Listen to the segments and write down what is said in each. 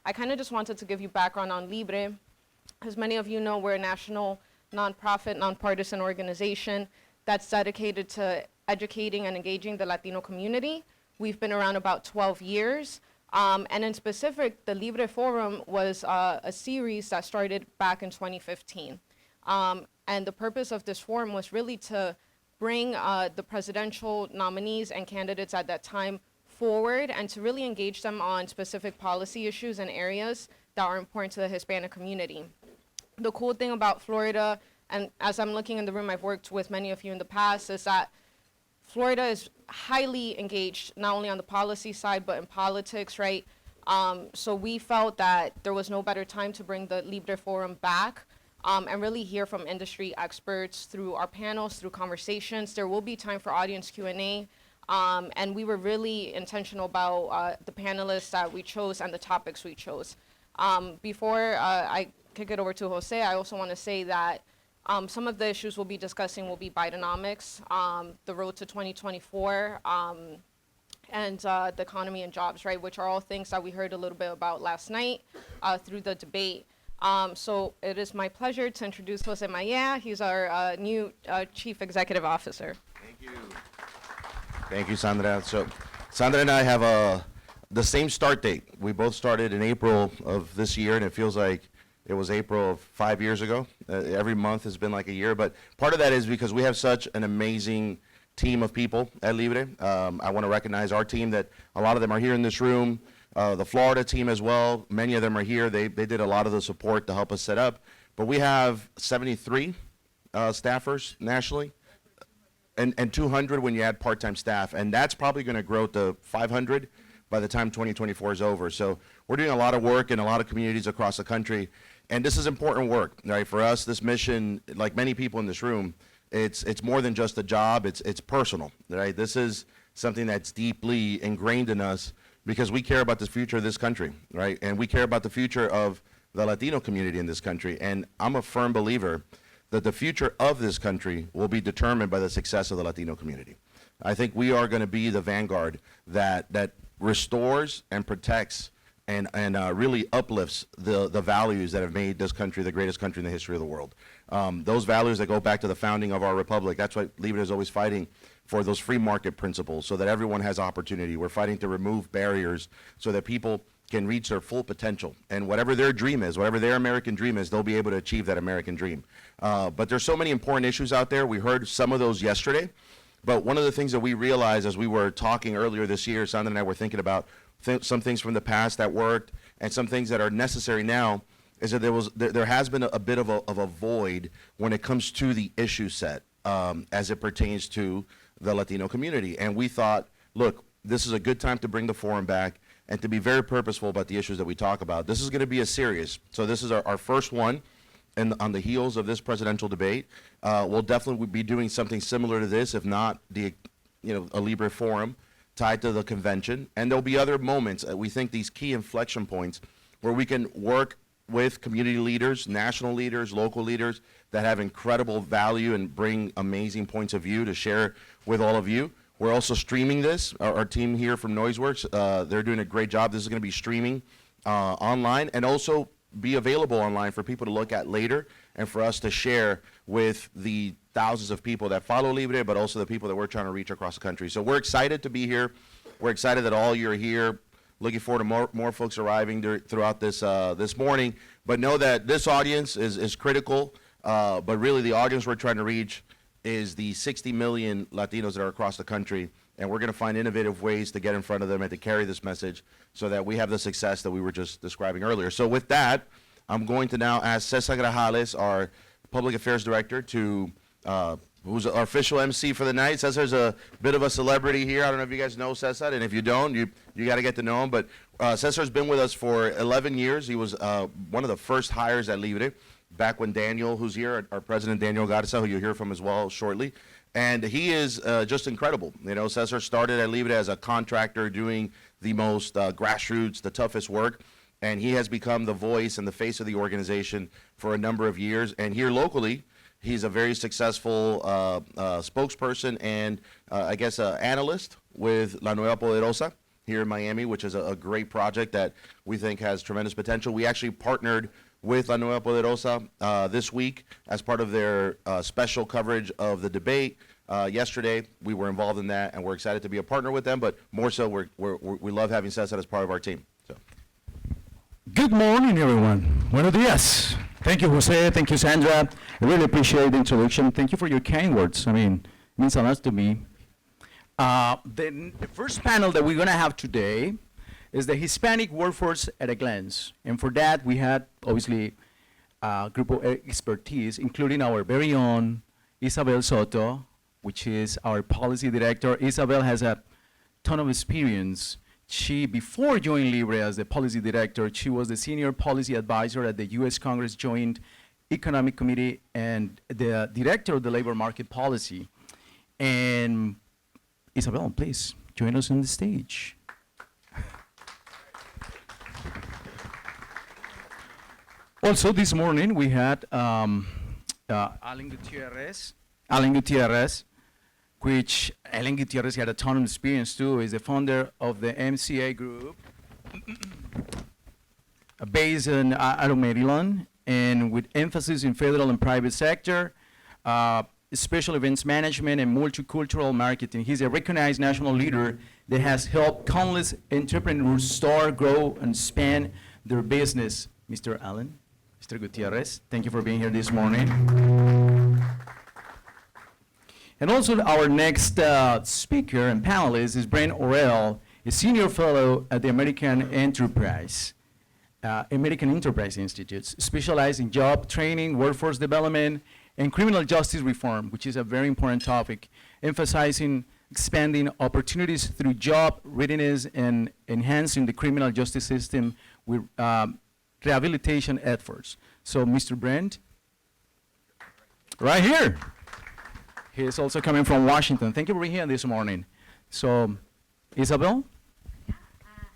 I kind of just wanted to give you background on Libre. As many of you know, we're a national nonprofit, nonpartisan organization that's dedicated to educating and engaging the Latino community. We've been around about 12 years. And in specific, the Libre Forum was a series that started back in 2015. And the purpose of this forum was really to bring the presidential nominees and candidates at that time forward and to really engage them on specific policy issues and areas that are important to the Hispanic community. The cool thing about Florida, and as I'm looking in the room, I've worked with many of you in the past, is that Florida is highly engaged, not only on the policy side, but in politics, right? So we felt that there was no better time to bring the Libre Forum back and really hear from industry experts through our panels, through conversations. There will be time for audience Q&A. And we were really intentional about the panelists that we chose and the topics we chose. Before I kick it over to Jose, I also want to say that some of the issues we'll be discussing will be Bidenomics, the road to 2024, and the economy and jobs, right, which are all things that we heard a little bit about last night through the debate. So it is my pleasure to introduce Jose Maya. He's our new Chief Executive Officer. Thank you. Thank you, Sandra. So Sandra and I have the same start date. We both started in April of this year, and it feels like it was April of 5 years ago. Every month has been like a year, but part of that is because we have such an amazing team of people at Libre. I want to recognize our team that a lot of them are here in this room, the Florida team as well. Many of them are here. They did a lot of the support to help us set up, but we have 73 staffers nationally. And 200 when you add part-time staff, and that's probably going to grow to 500 by the time 2024 is over. So we're doing a lot of work in a lot of communities across the country, and this is important work, right? For us, this mission, like many people in this room, it's more than just a job. It's personal, right? This is something that's deeply ingrained in us because we care about the future of this country, right? And we care about the future of the Latino community in this country. And I'm a firm believer that the future of this country will be determined by the success of the Latino community. I think we are going to be the vanguard that restores and protects and really uplifts the values that have made this country the greatest country in the history of the world. Those values that go back to the founding of our republic. That's why Libre is always fighting for those free market principles so that everyone has opportunity. We're fighting to remove barriers so that people can reach their full potential. And whatever their dream is, whatever their American dream is, they'll be able to achieve that American dream. But there's so many important issues out there. We heard some of those yesterday. But one of the things that we realized as we were talking earlier this year, Sandra and I were thinking about some things from the past that worked and some things that are necessary now, is that there has been a bit of a void when it comes to the issue set as it pertains to the Latino community. And we thought, look, this is a good time to bring the forum back and to be very purposeful about the issues that we talk about. This is going to be a series. So this is our first one, and on the heels of this presidential debate. We'll definitely be doing something similar to this, if not a Libre Forum tied to the convention. And there'll be other moments, we think these key inflection points, where we can work with community leaders, national leaders, local leaders that have incredible value and bring amazing points of view to share with all of you. We're also streaming this. Our team here from Noiseworks, they're doing a great job. This is going to be streaming online and also be available online for people to look at later and for us to share with the thousands of people that follow Libre, but also the people that we're trying to reach across the country. So we're excited to be here. We're excited that all you are here. Looking forward to more folks arriving throughout this morning. But know that this audience is critical, but really the audience we're trying to reach is the 60 million Latinos that are across the country, and we're going to find innovative ways to get in front of them and to carry this message so that we have the success that we were just describing earlier. So with that, I'm going to now ask Cesar Grajales, our Public Affairs Director, who's our official MC for the night. Cesar's a bit of a celebrity here. I don't know if you guys know Cesar, and if you don't, you got to get to know him. But Cesar's been with us for 11 years. He was one of the first hires at Libre, back when Daniel, who's here, our president Daniel Garza, who you'll hear from as well shortly. And he is just incredible. You know, Cesar started at Libre as a contractor doing the most grassroots, the toughest work. And he has become the voice and the face of the organization for a number of years. And here locally, he's a very successful spokesperson and I guess analyst with La Nueva Poderosa. here in Miami, which is a great project that we think has tremendous potential. We actually partnered with La Nueva Poderosa this week as part of their special coverage of the debate. Yesterday, we were involved in that, and we're excited to be a partner with them, but more so, we love having Cesar as part of our team. So. Good morning, everyone. Buenos días. Thank you, Jose. Thank you, Sandra. I really appreciate the introduction. Thank you for your kind words. I mean, it means a lot to me. The first panel that we're going to have today is the Hispanic workforce at a glance. And for that, we had, obviously, a group of expertise, including our very own Isabel Soto, which is our policy director. Isabel has a ton of experience. She, before joining Libre as the policy director, she was the senior policy advisor at the U.S. Congress Joint Economic Committee and the director of the labor market policy. And Isabel, please join us on the stage. Also, this morning we had Alan Gutierrez, which Alan Gutierrez had a ton of experience too. Is the founder of the MCA Group, based in out of Maryland, and with emphasis in federal and private sector, special events management and multicultural marketing. He's a recognized national leader that has helped countless entrepreneurs start, grow, and expand their business. Mr. Allen, Mr. Gutierrez, thank you for being here this morning. And also our next speaker and panelist is Brent Orell, a senior fellow at the American Enterprise Institute, specialized in job training, workforce development, and criminal justice reform, which is a very important topic, emphasizing expanding opportunities through job readiness and enhancing the criminal justice system with rehabilitation efforts. So Mr. Brent, right here. He is also coming from Washington. Thank you for being here this morning. So, Isabel? I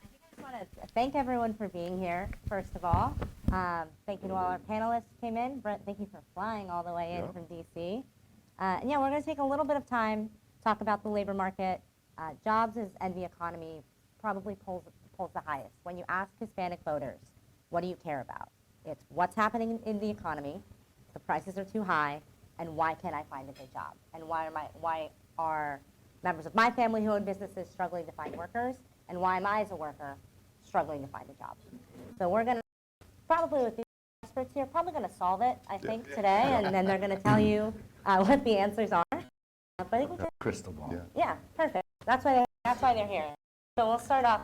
think I just want to thank everyone for being here, first of all. Thank you to all our panelists who came in. Brent, thank you for flying all the way in from D.C. And yeah, we're going to take a little bit of time, talk about the labor market. Jobs and the economy probably pulls the highest. When you ask Hispanic voters, what do you care about? It's what's happening in the economy, the prices are too high, and why can't I find a good job? And why are members of my family who own businesses struggling to find workers? And why am I, as a worker, struggling to find a job? So we're going to, probably with the experts here, probably going to solve it, I think, today. And then they're going to tell you what the answers are. But I think we Crystal ball. yeah, perfect. That's why they're here. So we'll start off.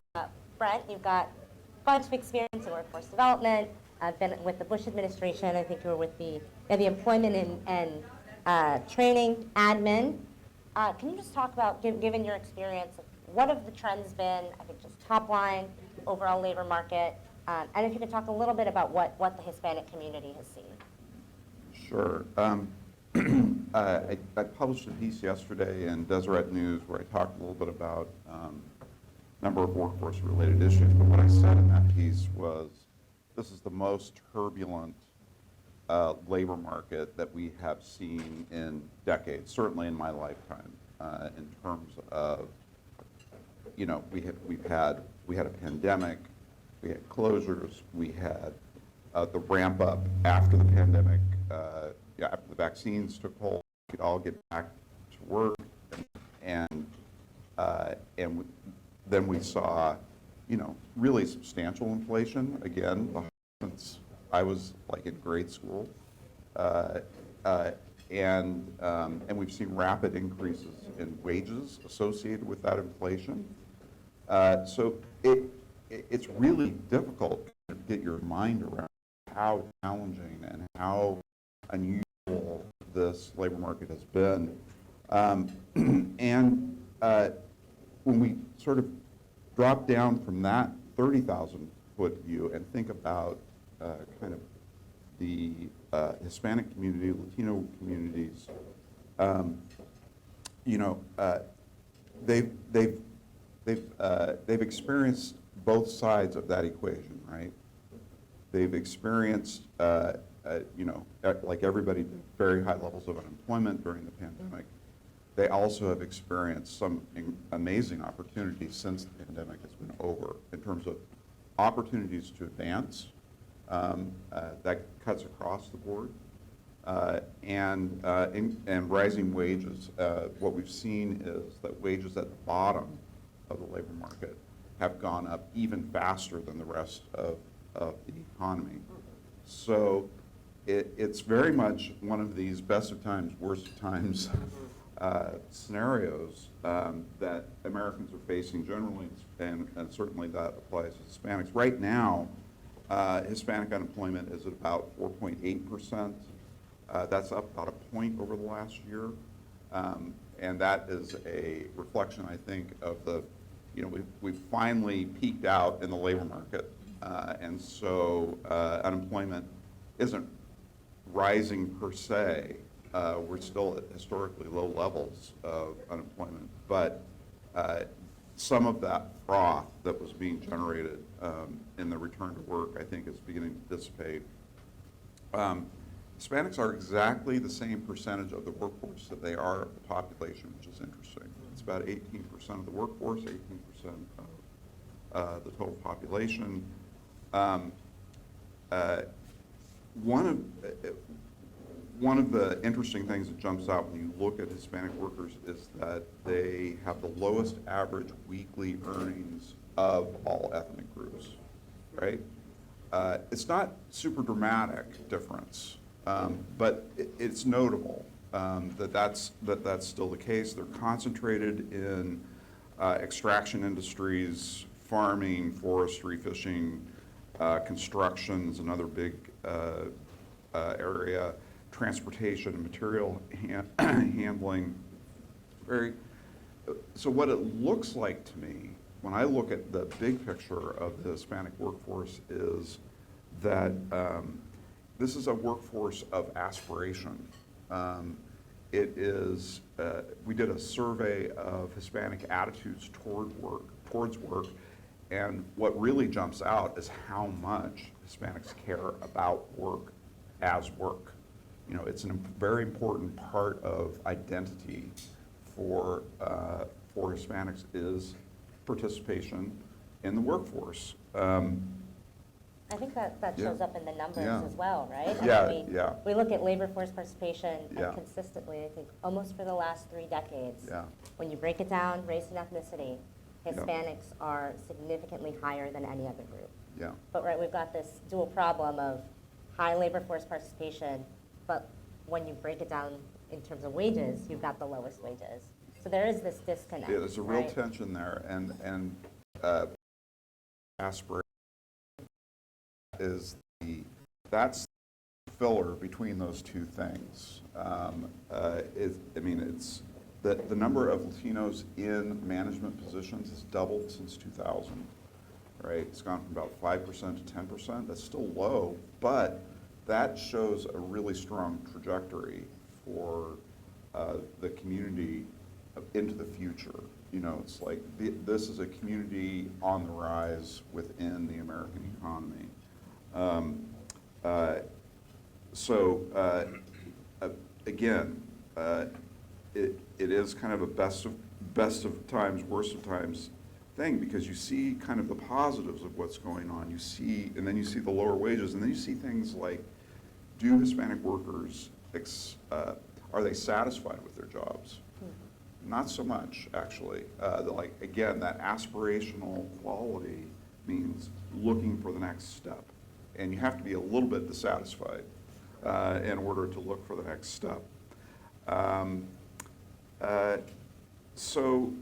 Brent, you've got a bunch of experience in workforce development. I've been with the Bush administration. I think you were with the employment and training admin. Can you just talk about, given your experience, what have the trends been? I think just top line, overall labor market, and if you could talk a little bit about what the Hispanic community has seen. Sure. I published a piece yesterday in Deseret News where I talked a little bit about a number of workforce-related issues. But what I said in that piece was, this is the most turbulent labor market that we have seen in decades, certainly in my lifetime, in terms of, you know, we had a pandemic, we had closures, we had the ramp up after the pandemic, after the vaccines took hold, we could all get back to work, and then we saw, you know, really substantial inflation again since I was like in grade school, and we've seen rapid increases in wages associated with that inflation. So it's really difficult to get your mind around how challenging and how unusual this labor market has been. When we sort of drop down from that 30,000-foot view and think about kind of the Hispanic community, Latino communities, you know, they've experienced both sides of that equation, right? They've experienced, you know, like everybody, very high levels of unemployment during the pandemic. they also have experienced some amazing opportunities since the pandemic has been over in terms of opportunities to advance. That cuts across the board. And rising wages. What we've seen is that wages at the bottom of the labor market have gone up even faster than the rest of the economy. So it's very much one of these best of times, worst of times scenarios that Americans are facing generally, and certainly that applies to Hispanics. Right now, Hispanic unemployment is at about 4.8%. That's up about a point over the last year. And that is a reflection, I think, of the, we've finally peaked out in the labor market. And so unemployment isn't rising per se. We're still at historically low levels of unemployment. But some of that froth that was being generated in the return to work, I think, is beginning to dissipate. Hispanics are exactly the same percentage of the workforce that they are of the population, which is interesting. It's about 18% of the workforce, 18% of the total population. One of the interesting things that jumps out when you look at Hispanic workers is that they have the lowest average weekly earnings of all ethnic groups, right? It's not super dramatic difference. But it's notable that that's still the case. They're concentrated in extraction industries, farming, forestry, fishing, construction is another big area, transportation and material handling. So what it looks like to me, when I look at the big picture of the Hispanic workforce, is that this is a workforce of aspiration. We did a survey of Hispanic attitudes towards work, and what really jumps out is how much Hispanics care about work as work. It's a very important part of identity for Hispanics is participation in the workforce. I think that shows Yeah. up in the numbers Yeah. as well, right? Yeah. We look at labor force participation Yeah. and consistently, I think, almost for the last 3 decades. Yeah. When you break it down, race and ethnicity, Hispanics are significantly higher than any other group. Yeah. But right, we've got this dual problem of high labor force participation, but when you break it down in terms of wages, you've got the lowest wages. So there is this disconnect. Yeah, there's a real right? tension there, and aspiration that's the filler between those two things. It's the number of Latinos in management positions has doubled since 2000. Right, it's gone from about 5% to 10%. That's still low, but that shows a really strong trajectory for the community into the future. It's like this is a community on the rise within the American economy. Again, it is kind of a best of times, worst of times thing, because you see kind of the positives of what's going on. And then you see the lower wages, and then you see things like, do Hispanic workers, are they satisfied with their jobs? Not so much, actually. Again, that aspirational quality means looking for the next step. And you have to be a little bit dissatisfied in order to look for the next step. So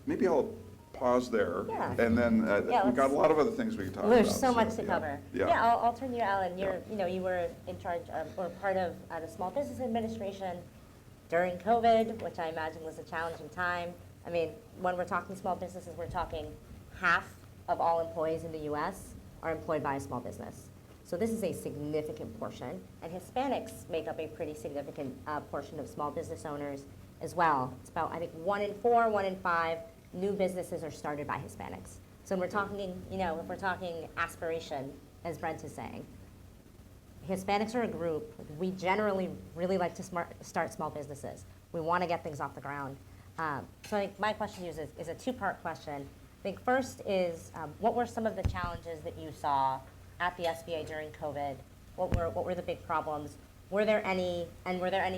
maybe I'll pause there. Yeah. And then we've got a lot of other things we can talk about. There's so much to cover. Yeah. I'll turn to you, Alan. You were in charge of, or part of the Small Business Administration during COVID, which I imagine was a challenging time. I mean, when we're talking small businesses, we're talking half of all employees in the U.S. are employed by a small business. So this is a significant portion, and Hispanics make up a pretty significant portion of small business owners as well. It's about, I think, 1 in 4, 1 in 5 new businesses are started by Hispanics. So when we're talking, if we're talking aspiration, as Brent is saying, Hispanics are a group, we generally really like to start small businesses. We want to get things off the ground. So I think my question to you is a two-part question. I think first is, what were some of the challenges that you saw at the SBA during COVID? What were the big problems? Were there any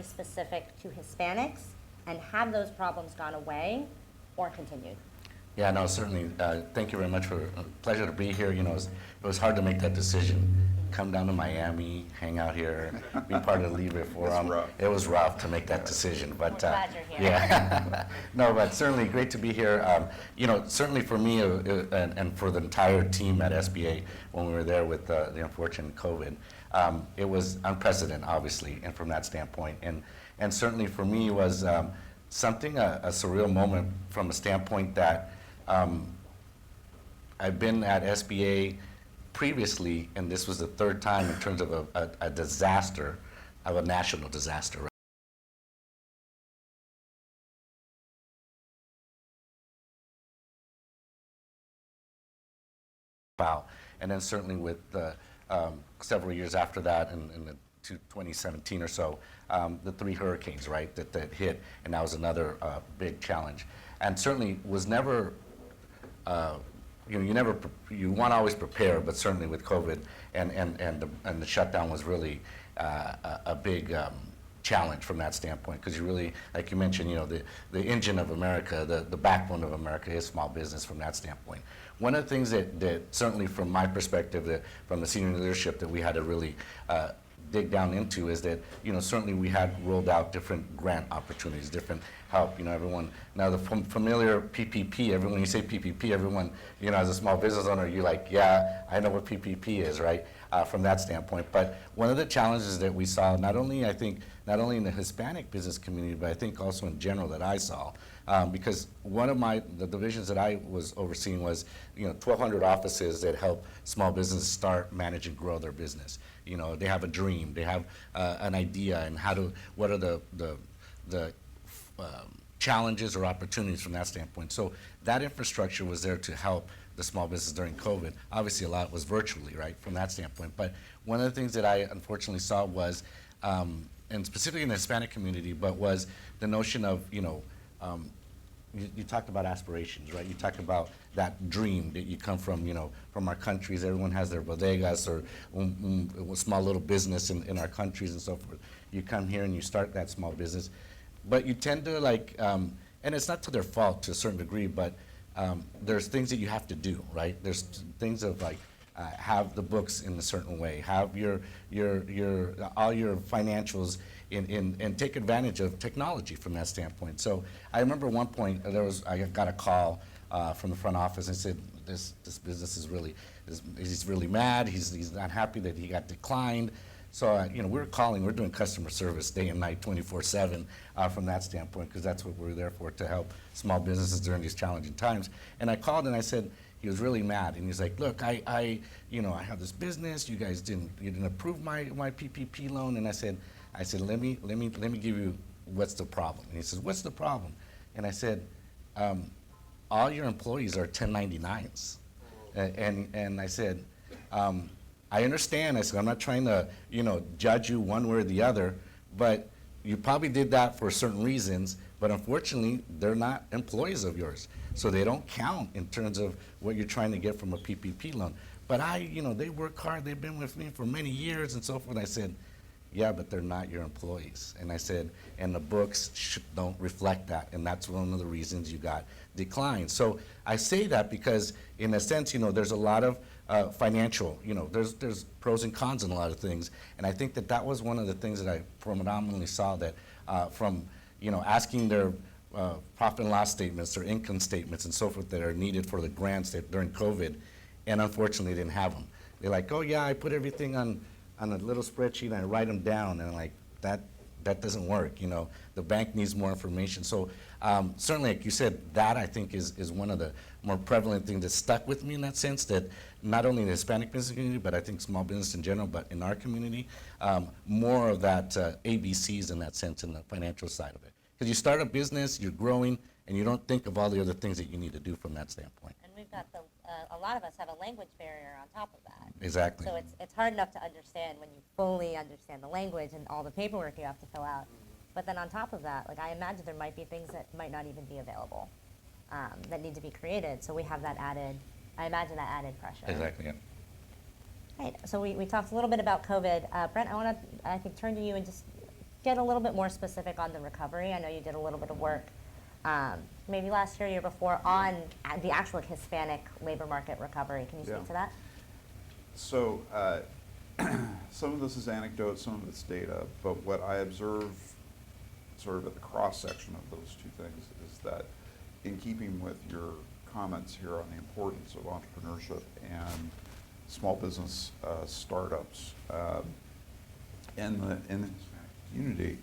specific to Hispanics? And have those problems gone away or continued? Yeah, no, certainly. Thank you very much for pleasure to be here. You know, it was hard to make that decision. Come down to Miami, hang out here, be part of the Libre Forum. rough. It was rough to make that decision, but We're glad you're here. yeah. No, but certainly great to be here. You know, certainly for me and for the entire team at SBA when we were there with the unfortunate COVID, it was unprecedented, obviously, and from that standpoint, and certainly for me was something a surreal moment from a standpoint that I've been at SBA previously, and this was the third time in terms of a disaster, of a national disaster. Right? Wow. And then certainly with several years after that, in the 2017 or so, the 3 hurricanes, right, that hit, and that was another big challenge. And certainly was never, you know, you want to always prepare, but certainly with COVID and the shutdown was really a big challenge from that standpoint, because you really, like you mentioned, you know, the engine of America, the backbone of America is small business from that standpoint. One of the things that certainly from my perspective, that from the senior leadership that we had to really dig down into is that, you know, certainly we had rolled out different grant opportunities, different help, you know, everyone, now the familiar PPP, everyone, when you say PPP, everyone, you know, as a small business owner, you're like, yeah, I know what PPP is, right, from that standpoint. But one of the challenges that we saw, not only in the Hispanic business community, but I think also in general that I saw, because one of the divisions that I was overseeing was, you know, 1,200 offices that help small businesses start, manage, and grow their business. You know, they have a dream, they have an idea, and what are the challenges or opportunities from that standpoint. So that infrastructure was there to help the small business during COVID. Obviously, a lot was virtually, right, from that standpoint. But one of the things that I unfortunately saw was, and specifically in the Hispanic community, but was the notion of, you know, you talked about aspirations, right? You talked about that dream that you come from, you know, from our countries. Everyone has their bodegas or a small little business in our countries and so forth. You come here and you start that small business. But you tend to like, and it's not to their fault to a certain degree, but there's things that you have to do, right? There's things of like, have the books in a certain way, have all your financials and take advantage of technology from that standpoint. So I remember one point I got a call from the front office and said this business is really he's really mad. He's not happy that he got declined. So you know, we're doing customer service day and night, 24/7 from that standpoint, because that's what we're there for, to help small businesses during these challenging times. And I called and I said, he was really mad, and he's like, look, I have this business. You guys didn't approve my PPP loan. And I said, let me give you what's the problem. And he says, what's the problem? And I said, all your employees are 1099s. And I said, I understand. I said, I'm not trying to, you know, judge you one way or the other, but you probably did that for certain reasons, but unfortunately, they're not employees of yours. So they don't count in terms of what you're trying to get from a PPP loan. But they work hard, they've been with me for many years and so forth. I said, yeah, but they're not your employees. And I said, and the books don't reflect that, and that's one of the reasons you got declined. So I say that because, in a sense, you know, there's a lot of financial, you know, there's pros and cons in a lot of things. And I think that was one of the things that I predominantly saw, that from, you know, asking their profit and loss statements, their income statements and so forth that are needed for the grants that during COVID, and unfortunately didn't have them. They're like, oh yeah, I put everything on a little spreadsheet and I write them down, and I'm like, that doesn't work, you know. The bank needs more information. So certainly, like you said, that I think is one of the more prevalent things that stuck with me in that sense, that not only in the Hispanic business community, but I think small business in general, but in our community, more of that ABCs in that sense, in the financial side of it. Because you start a business, you're growing, and you don't think of all the other things that you need to do from that standpoint. And we've got a lot of us have a language barrier on top of that. Exactly. So it's hard enough to understand when you fully understand the language and all the paperwork you have to fill out. But then on top of that, like I imagine there might be things that might not even be available, that need to be created. So we have that added, I imagine that added pressure. Exactly, yeah. Right, so we talked a little bit about COVID. Brent, I want to, I think, turn to you and just get a little bit more specific on the recovery. I know you did a little bit of work, maybe last year, year before, on the actual Hispanic labor market recovery. Can you speak Yeah. to that? So some of this is anecdote, some of it's data, but what I observe sort of at the cross-section of those two things is that in keeping with your comments here on the importance of entrepreneurship and small business startups in the Hispanic community,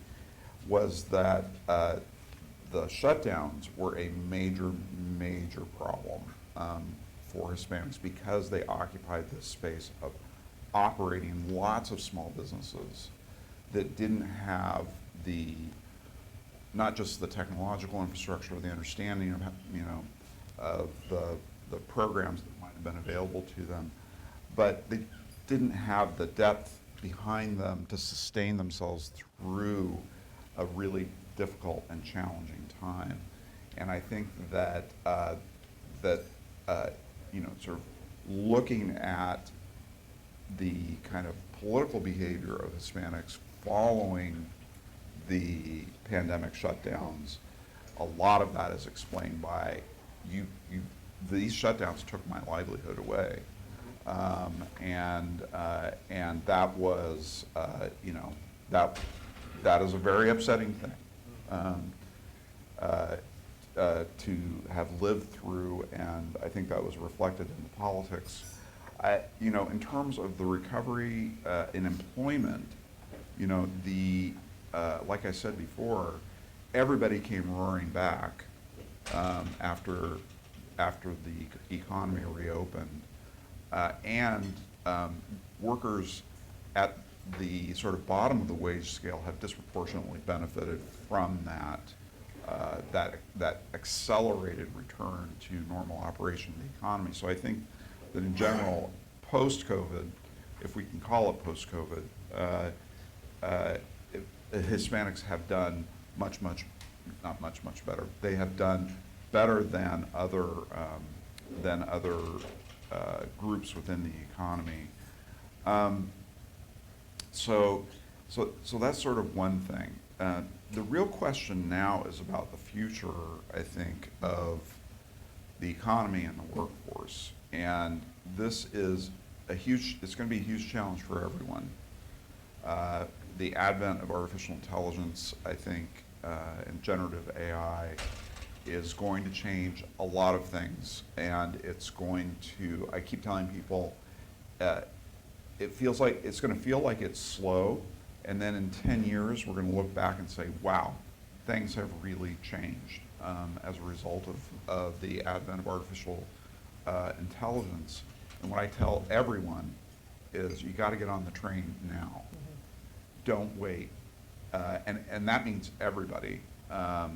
was that the shutdowns were a major, major problem for Hispanics because they occupied this space of operating lots of small businesses that didn't have the, not just the technological infrastructure or the understanding of, of the programs that might have been available to them, but they didn't have the depth behind them to sustain themselves through a really difficult and challenging time. And I think that sort of looking at the kind of political behavior of Hispanics following the pandemic shutdowns, a lot of that is explained by these shutdowns took my livelihood away. And that was, that is a very upsetting thing to have lived through, and I think that was reflected in the politics. In terms of the recovery in employment, like I said before, everybody came roaring back after the economy reopened. And workers at the sort of bottom of the wage scale have disproportionately benefited from that accelerated return to normal operation of the economy. So I think that in general, post-COVID, if we can call it post-COVID, Hispanics have done much better. They have done better than other groups within the economy. So that's sort of one thing. The real question now is about the future, I think, of the economy and the workforce. And this is it's going to be a huge challenge for everyone. The advent of artificial intelligence, I think, and generative AI is going to change a lot of things, and it's going to, I keep telling people, it feels like, it's going to feel like it's slow, and then in 10 years, we're going to look back and say, wow, things have really changed as a result of the advent of artificial intelligence. And what I tell everyone is you got to get on the train now. Don't wait. And that means everybody. The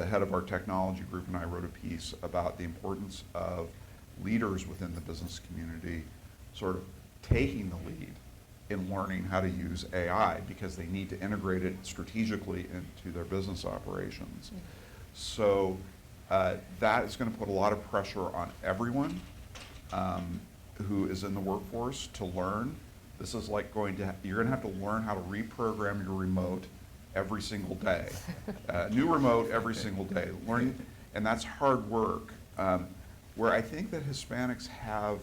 head of our technology group and I wrote a piece about the importance of leaders within the business community sort of taking the lead in learning how to use AI because they need to integrate it strategically into their business operations. So that is going to put a lot of pressure on everyone who is in the workforce to learn. This is like you're going to have to learn how to reprogram your remote every single day. New remote every single day. Learning, and that's hard work. Where I think that Hispanics have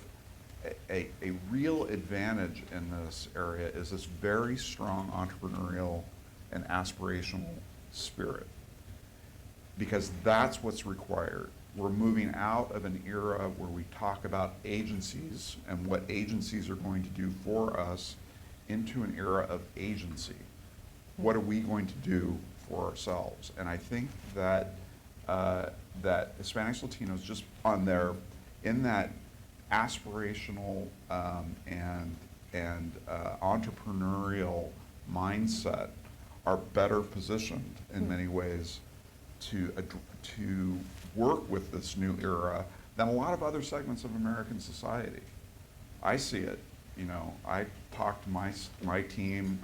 a real advantage in this area is this very strong entrepreneurial and aspirational spirit. Because that's what's required. We're moving out of an era where we talk about agencies and what agencies are going to do for us into an era of agency. What are we going to do for ourselves? And I think that that Hispanics, Latinos, just in that aspirational and entrepreneurial mindset, are better positioned in many ways to work with this new era than a lot of other segments of American society. I see it. I talk to my team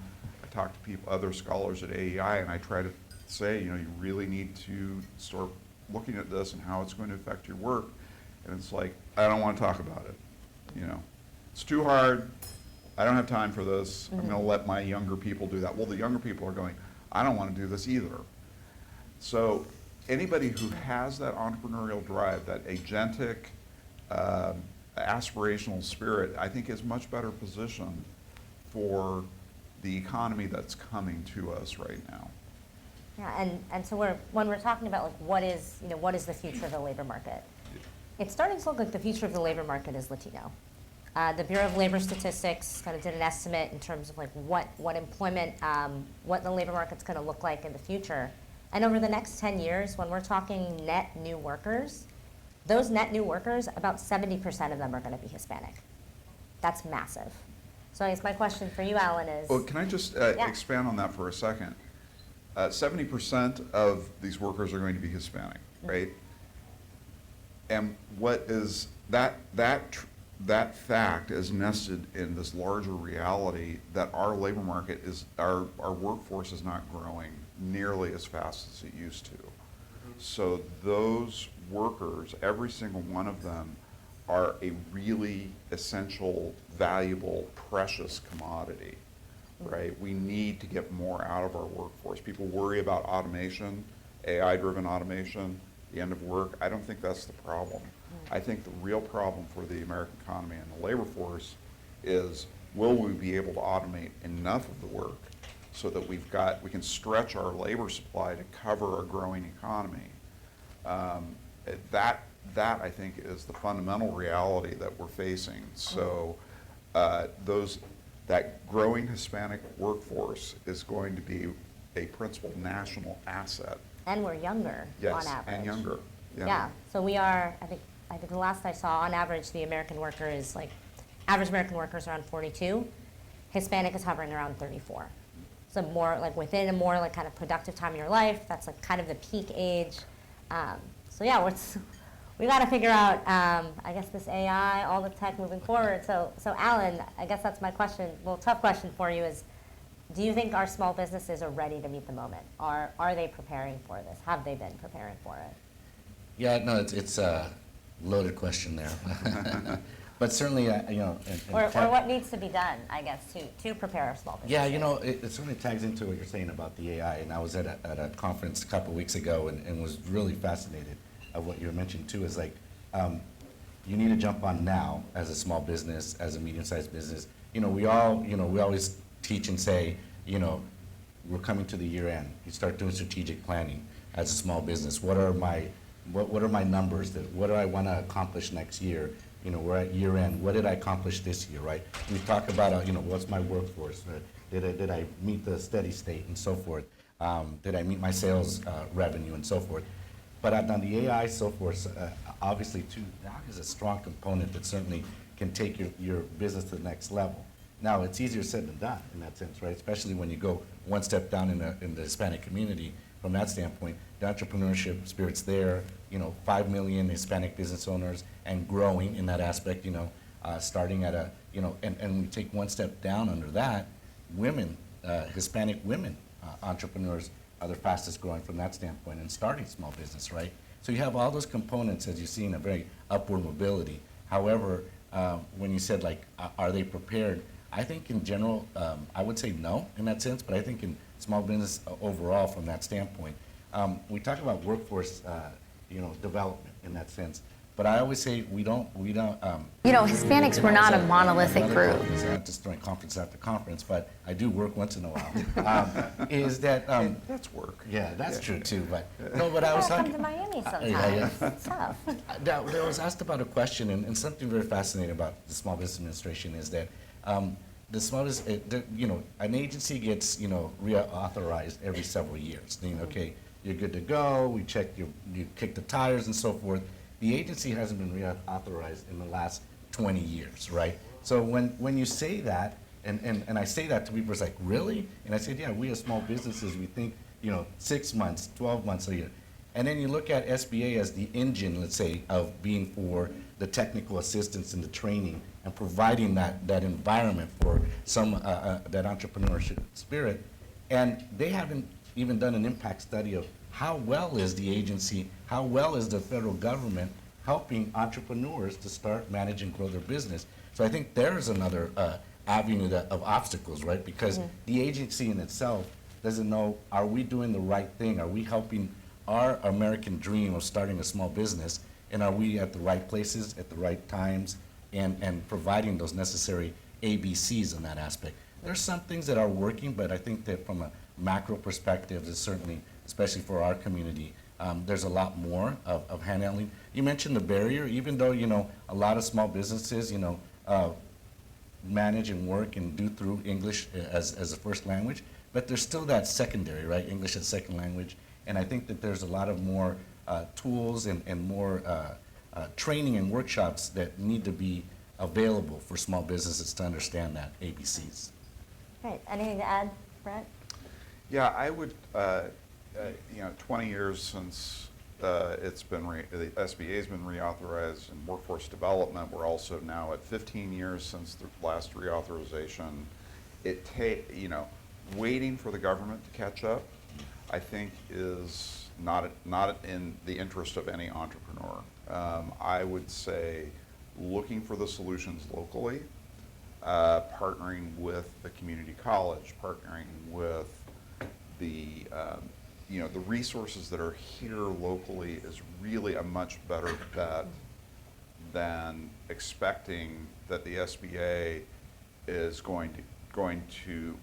talk to people, other scholars at AEI, and I try to say, you know, you really need to start looking at this and how it's going to affect your work. And it's like, I don't want to talk about it. You know, it's too hard. I don't have time for this. I'm going to let my younger people do that. Well, the younger people are going, I don't want to do this either. So anybody who has that entrepreneurial drive, that agentic, aspirational spirit, I think is much better positioned for the economy that's coming to us right now. Yeah, and so when we're talking about like what is the future of the labor market, it's starting to look like the future of the labor market is Latino. The Bureau of Labor Statistics kind of did an estimate in terms of like what employment, what the labor market's going to look like in the future. And over the next 10 years, when we're talking net new workers, those net new workers, about 70% of them are going to be Hispanic. That's massive. So I guess my question for you, Alan, is... Well, can I just expand on that for a second? 70% of these workers are going to be Hispanic, right? And what is that fact is nested in this larger reality that our labor market is, our workforce is not growing nearly as fast as it used to. So those workers, every single one of them, are a really essential, valuable, precious commodity, right? We need to get more out of our workforce. People worry about automation, AI-driven automation, the end of work. I don't think that's the problem. I think the real problem for the American economy and the labor force is, will we be able to automate enough of the work so that we can stretch our labor supply to cover a growing economy? That I think is the fundamental reality that we're facing. So that growing Hispanic workforce is going to be a principal national asset. And we're younger on average. And younger. Yeah. So we are, I think the last I saw, on average, the American worker is like, average American worker is around 42. Hispanic is hovering around 34. So more like within a more like kind of productive time in your life, that's like kind of the peak age. So yeah, we got to figure out, I guess, this AI, all the tech moving forward. So Alan, I guess that's my question. Well, tough question for you is, do you think our small businesses are ready to meet the moment? Are they preparing for this? Have they been preparing for it? Yeah, no, it's a loaded question there. But certainly, you know. Or what needs to be done, I guess, to prepare our small businesses? Yeah, you know, it certainly tags into what you're saying about the AI. And I was at a conference a couple of weeks ago and was really fascinated of what you were mentioning too, is like, you need to jump on now as a small business, as a medium-sized business. You know, we always teach and say, you know, we're coming to the year end. You start doing strategic planning as a small business. What are my numbers? What do I want to accomplish next year? You know, we're at year end. What did I accomplish this year, right? We talk about, you know, what's my workforce? Did I meet the steady state and so forth? Did I meet my sales revenue and so forth? But on the AI, so forth, obviously too, that is a strong component that certainly can take your business to the next level. Now, it's easier said than done in that sense, right? Especially when you go one step down in the Hispanic community. From that standpoint, the entrepreneurship spirit's there. You know, 5 million Hispanic business owners and growing in that aspect. You know, starting at and we take one step down under that, women, Hispanic women entrepreneurs are the fastest growing from that standpoint and starting small business, right? So you have all those components, as you see, in a very upward mobility. However, when you said like, are they prepared? I think in general, I would say no in that sense, but I think in small business overall from that standpoint, we talk about workforce, development in that sense. But I always say we don't. Hispanics were not a monolithic group. Not just during conference after conference, but I do work once in a while. Is that that's work? Yeah, that's true too. But no, but I was talking. Come to Miami sometimes. Yeah. It's tough. I was asked about a question, and something very fascinating about the Small Business Administration is that the small business, an agency gets reauthorized every several years. Okay, you're good to go. We check you kick the tires and so forth. The agency hasn't been reauthorized in the last 20 years, right? So when you say that, and I say that to people, it's like, really? And I said, yeah, we as small businesses, we think, 6 months, 12 months a year. And then you look at SBA as the engine, let's say, of being for the technical assistance and the training and providing that environment for some, that entrepreneurship spirit. And they haven't even done an impact study of how well is the agency, how well is the federal government helping entrepreneurs to start, manage, and grow their business. So I think there's another avenue of obstacles, right? Because the agency in itself doesn't know, are we doing the right thing? Are we helping our American dream of starting a small business? And are we at the right places, at the right times, and providing those necessary ABCs in that aspect? There's some things that are working, but I think that from a macro perspective, is certainly, especially for our community, there's a lot more of handling. You mentioned the barrier, even though, you know, a lot of small businesses, you know, manage and work and do through English as a first language, but there's still that secondary, right? English as second language. And I think that there's a lot of more tools and more training and workshops that need to be available for small businesses to understand that ABCs. Great. Anything to add, Brent? Yeah, I would, you know, 20 years since it's been, the SBA's been reauthorized in workforce development. We're also now at 15 years since the last reauthorization. You know, waiting for the government to catch up, I think is not in the interest of any entrepreneur. I would say looking for the solutions locally, partnering with the community college, partnering with the you know, the resources that are here locally is really a much better bet than expecting that the SBA is going to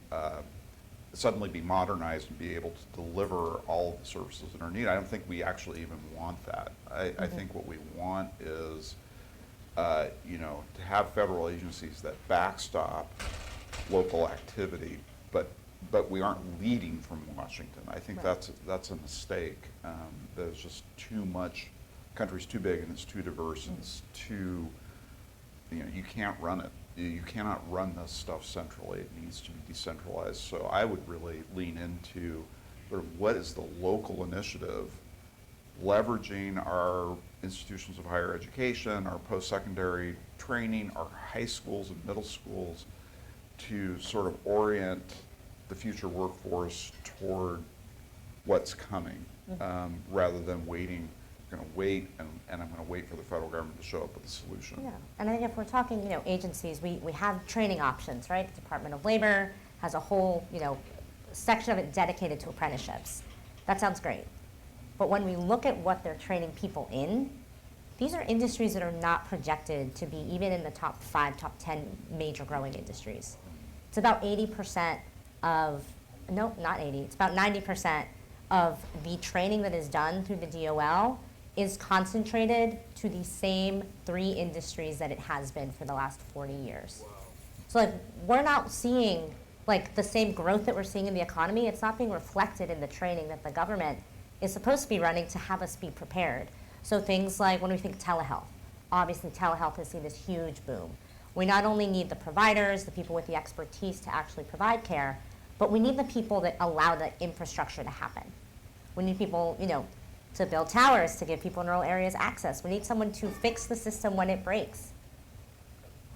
suddenly be modernized and be able to deliver all of the services that are needed. I don't think we actually even want that. I think what we want is, you know, to have federal agencies that backstop local activity, but we aren't leading from Washington. I think that's a mistake. There's just too much. Country's too big and it's too diverse and it's too. You know, you can't run it. You cannot run this stuff centrally. It needs to be decentralized. So I would really lean into sort of what is the local initiative, leveraging our institutions of higher education, our post-secondary training, our high schools and middle schools to sort of orient the future workforce toward what's coming, rather than waiting. I'm going to wait, and I'm going to wait for the federal government to show up with a solution. Yeah, and I think if we're talking, you know, agencies, we have training options, right? The Department of Labor has a whole, you know, section of it dedicated to apprenticeships. That sounds great. But when we look at what they're training people in, these are industries that are not projected to be even in the top 5, top 10 major growing industries. It's about 80% of, no, not 80, it's about 90% of the training that is done through the DOL is concentrated to the same 3 industries that it has been for the last 40 years. Wow. So like, we're not seeing like the same growth that we're seeing in the economy. It's not being reflected in the training that the government is supposed to be running to have us be prepared. So things like when we think telehealth, obviously telehealth has seen this huge boom. We not only need the providers, the people with the expertise to actually provide care, but we need the people that allow the infrastructure to happen. We need people, you know, to build towers, to give people in rural areas access. We need someone to fix the system when it breaks.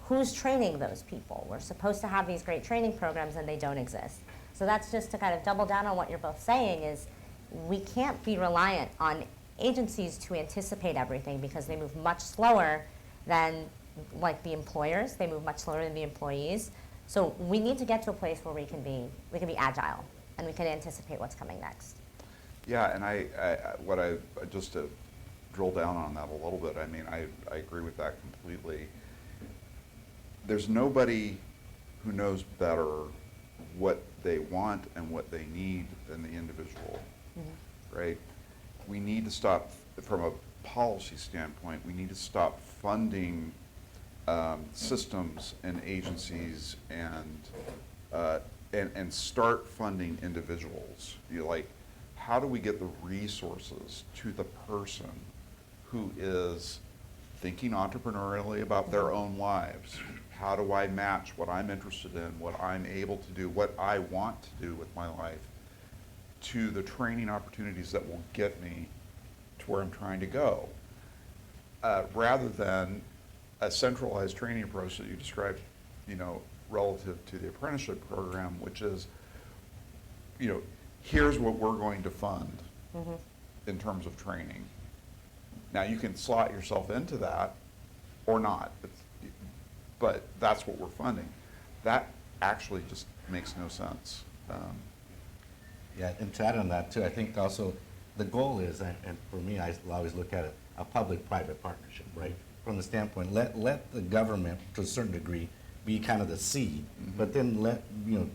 Who's training those people? We're supposed to have these great training programs and they don't exist. So that's just to kind of double down on what you're both saying is we can't be reliant on agencies to anticipate everything because they move much slower than like the employers. They move much slower than the employees. So we need to get to a place where we can be agile and we can anticipate what's coming next. Yeah, and just to drill down on that a little bit, I mean, I agree with that completely. There's nobody who knows better what they want and what they need than the individual, right? We need to stop, from a policy standpoint, we need to stop funding systems and agencies and start funding individuals. Like, how do we get the resources to the person who is thinking entrepreneurially about their own lives? How do I match what I'm interested in, what I'm able to do, what I want to do with my life to the training opportunities that will get me to where I'm trying to go, rather than a centralized training approach that you described, relative to the apprenticeship program, which is, here's what we're going to fund in terms of training. Now, you can slot yourself into that or not, but that's what we're funding. That actually just makes no sense. Yeah, and to add on that too, I think also the goal is, and for me, I always look at it, a public-private partnership, right? From the standpoint, let the government, to a certain degree, be kind of the seed, but then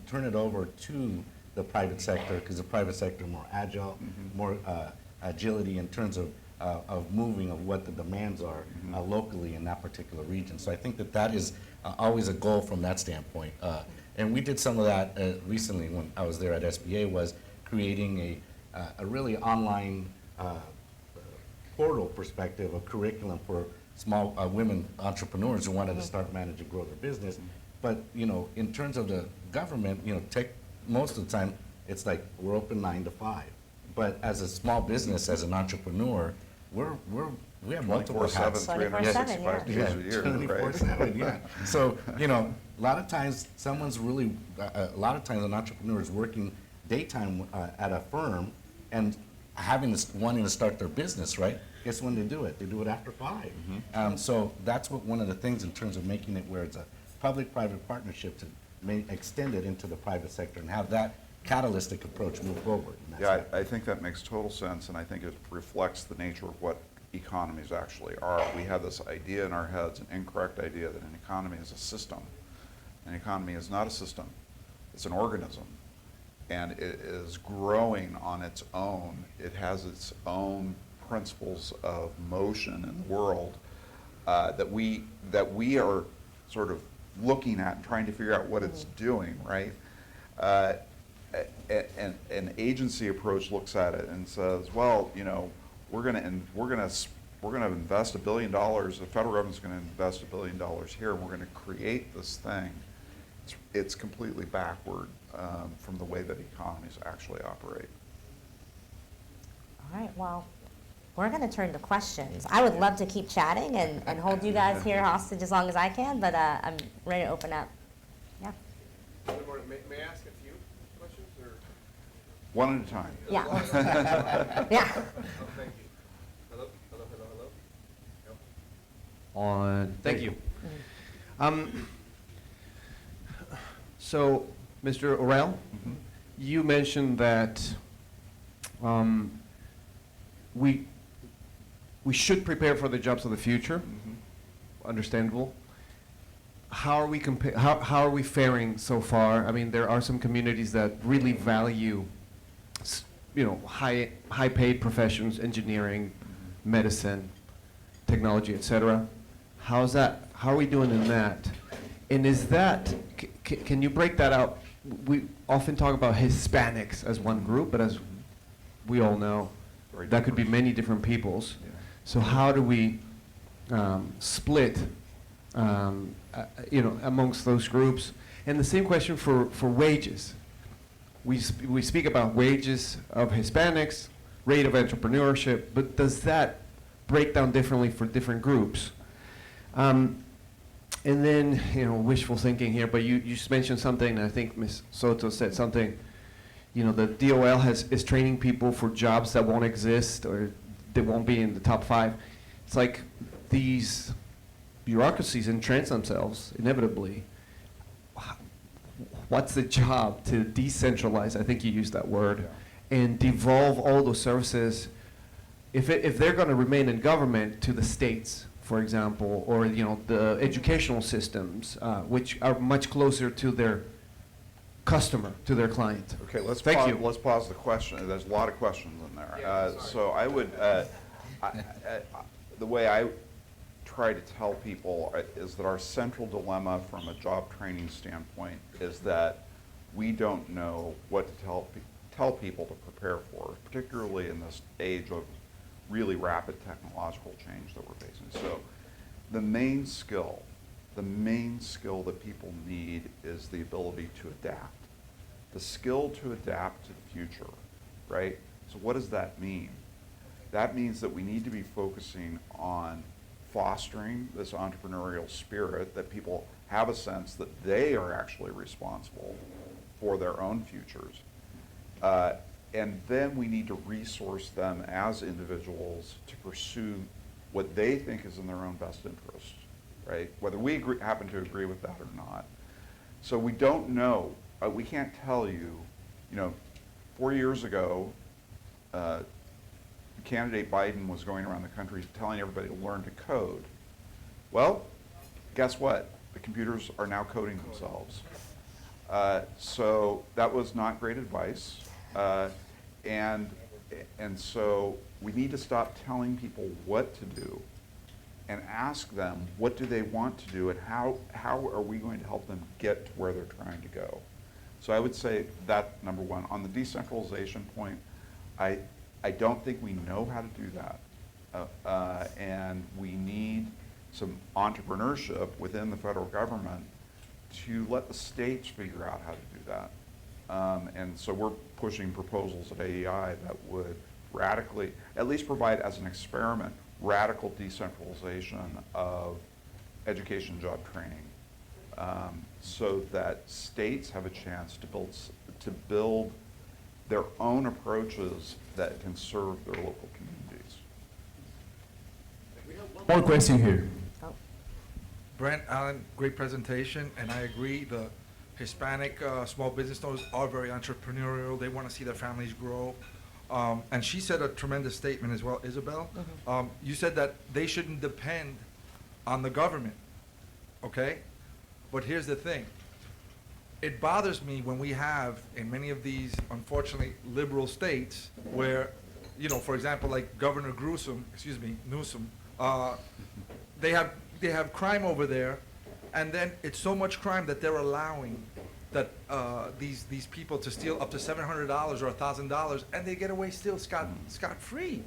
turn it over to the private sector, because the private sector more agile, more agility in terms of moving of what the demands are locally in that particular region. So I think that is always a goal from that standpoint. And we did some of that recently when I was there at SBA, was creating a really online portal perspective of curriculum for small women entrepreneurs who wanted to start, manage, and grow their business. But in terms of the government, most of the time it's like we're open 9 to 5. But as a small business, as an entrepreneur, we have multiple 24/7, hats. 365 days a year, right? 24/7, yeah. So, a lot of times a lot of times an entrepreneur is working daytime at a firm and wanting to start their business, right? Guess when they do it? They do it after 5. So that's one of the things in terms of making it where it's a public-private partnership to extend it into the private sector and have that catalytic approach move forward. Yeah, I think that makes total sense, and I think it reflects the nature of what economies actually are. We have this idea in our heads, an incorrect idea, that an economy is a system. An economy is not a system. It's an organism, and it is growing on its own. It has its own principles of motion in the world that we are sort of looking at and trying to figure out what it's doing, right? An agency approach looks at it and says, well, we're going to invest $1 billion. The federal government's going to invest $1 billion here, and we're going to create this thing. It's completely backward from the way that economies actually operate. All right, well, we're going to turn to questions. I would love to keep chatting and hold you guys here hostage as long as I can, but I'm ready to open up. Yeah. Good morning. May I ask a few questions, or? One at a time. Yeah. Yeah. Oh, thank you. Hello? Thank you. So, Mr. Orell, you mentioned that we should prepare for the jobs of the future. Understandable. How are we how are we faring so far? I mean, there are some communities that really value, high paid professions, engineering, medicine, technology, etc. How are we doing in that? And is that, can you break that out? We often talk about Hispanics as one group, but as we all know, that could be many different peoples. Yeah. So how do we split, amongst those groups? And the same question for wages. We speak about wages of Hispanics, rate of entrepreneurship, but does that break down differently for different groups? And then, wishful thinking here, but you just mentioned something, and I think Ms. Soto said something, the DOL is training people for jobs that won't exist or they won't be in the top 5. It's like these bureaucracies entrench themselves inevitably. What's the job to decentralize, I think you used that word, and devolve all those services, if they're going to remain in government, to the states, for example, or the educational systems, which are much closer to their customer, to their client. Okay, let's pause the question. There's a lot of questions in there. So I would, the way I try to tell people is that our central dilemma from a job training standpoint is that we don't know what to tell people to prepare for, particularly in this age of really rapid technological change that we're facing. So the main skill that people need is the ability to adapt. The skill to adapt to the future, right? So what does that mean? That means that we need to be focusing on fostering this entrepreneurial spirit, that people have a sense that they are actually responsible for their own futures. And then we need to resource them as individuals to pursue what they think is in their own best interest, right? Whether we happen to agree with that or not. So we don't know, we can't tell you, 4 years ago, candidate Biden was going around the country telling everybody to learn to code. Well, guess what? The computers are now coding themselves. So that was not great advice. And so we need to stop telling people what to do and ask them what do they want to do and how are we going to help them get to where they're trying to go. So I would say that, number one. On the decentralization point, I don't think we know how to do that. And we need some entrepreneurship within the federal government to let the states figure out how to do that. And so we're pushing proposals at AEI that would radically, at least provide as an experiment, radical decentralization of education and job training, so that states have a chance to build their own approaches that can serve their local communities. More question here. Brent, Alan, great presentation, and I agree, the Hispanic small business owners are very entrepreneurial. They want to see their families grow. And she said a tremendous statement as well, Isabel. You said that they shouldn't depend on the government, okay? But here's the thing. It bothers me when we have, in many of these, unfortunately, liberal states, where, for example, like Governor Newsom, they have crime over there, and then it's so much crime that they're allowing that these people to steal up to $700 or $1,000, and they get away still scot-free,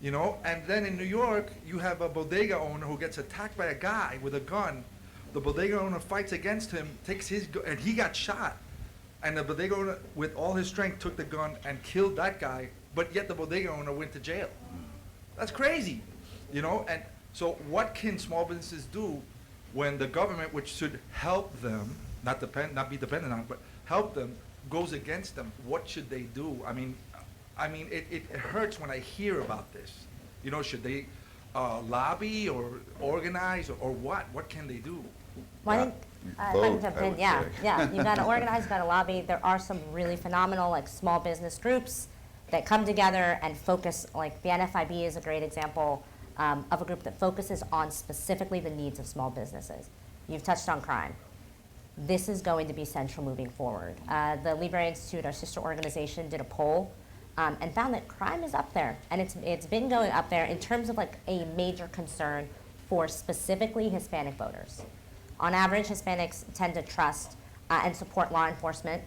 And then in New York, you have a bodega owner who gets attacked by a guy with a gun. The bodega owner fights against him, takes his gun, and he got shot. And the bodega owner, with all his strength, took the gun and killed that guy, but yet the bodega owner went to jail. That's crazy, And so what can small businesses do when the government, which should help them, not be dependent on, but help them, goes against them? What should they do? I mean, it hurts when I hear about this. Should they lobby or organize or what? What can they do? Well, I think, if I can jump in, yeah. You've got to organize, you've got to lobby. There are some really phenomenal, small business groups that come together and focus, the NFIB is a great example of a group that focuses on specifically the needs of small businesses. You've touched on crime. This is going to be central moving forward. The Libre Institute, our sister organization, did a poll and found that crime is up there, and it's been going up there in terms of a major concern for specifically Hispanic voters. On average, Hispanics tend to trust and support law enforcement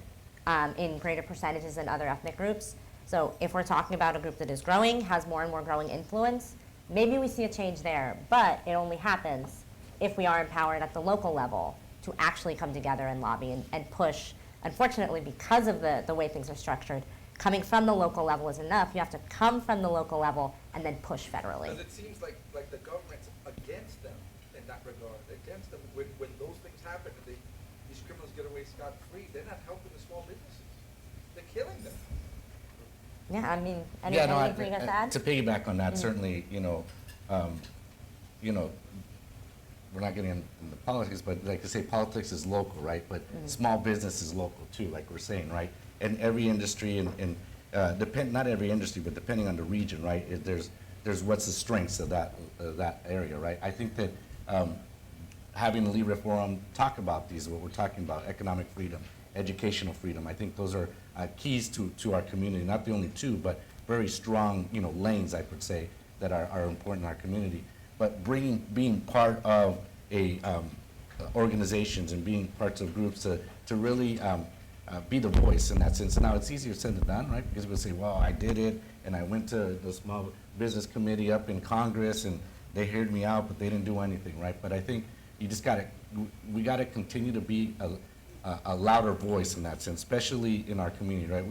in greater percentages than other ethnic groups. So if we're talking about a group that is growing, has more and more growing influence, maybe we see a change there, but it only happens if we are empowered at the local level to actually come together and lobby and push. Unfortunately, because of the way things are structured, coming from the local level is enough. You have to come from the local level and then push federally. Because it seems like the government's against them in that regard, against them. When those things happen and these criminals get away scot-free, they're not helping the small businesses. They're killing them. Yeah, I mean, anything for you guys to add? To piggyback on that, certainly, we're not getting into politics, but like I say, politics is local, right? But small business is local too, like we're saying, right? And every industry, not every industry, but depending on the region, right? There's what's the strengths of that area, right? I think that having the Libre Forum talk about these, what we're talking about, economic freedom, educational freedom, I think those are keys to our community. Not the only two, but very strong, lanes, I would say, that are important in our community. But being part of organizations and being parts of groups to really be the voice in that sense. And now it's easier said than done, right? Because we'll say, well, I did it, and I went to the small business committee up in Congress, and they heard me out, but they didn't do anything, right? But I think we got to continue to be a louder voice in that sense, especially in our community, right?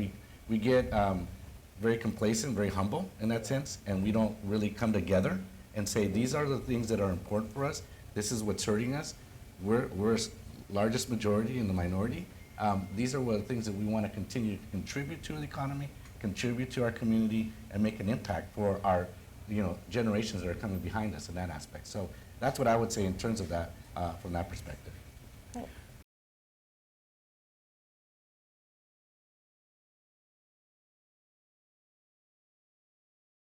We get very complacent, very humble in that sense, and we don't really come together and say, these are the things that are important for us, this is what's hurting us, we're largest majority in the minority. These are the things that we want to continue to contribute to the economy, contribute to our community, and make an impact for our generations that are coming behind us in that aspect. So that's what I would say in terms of that, from that perspective. Great.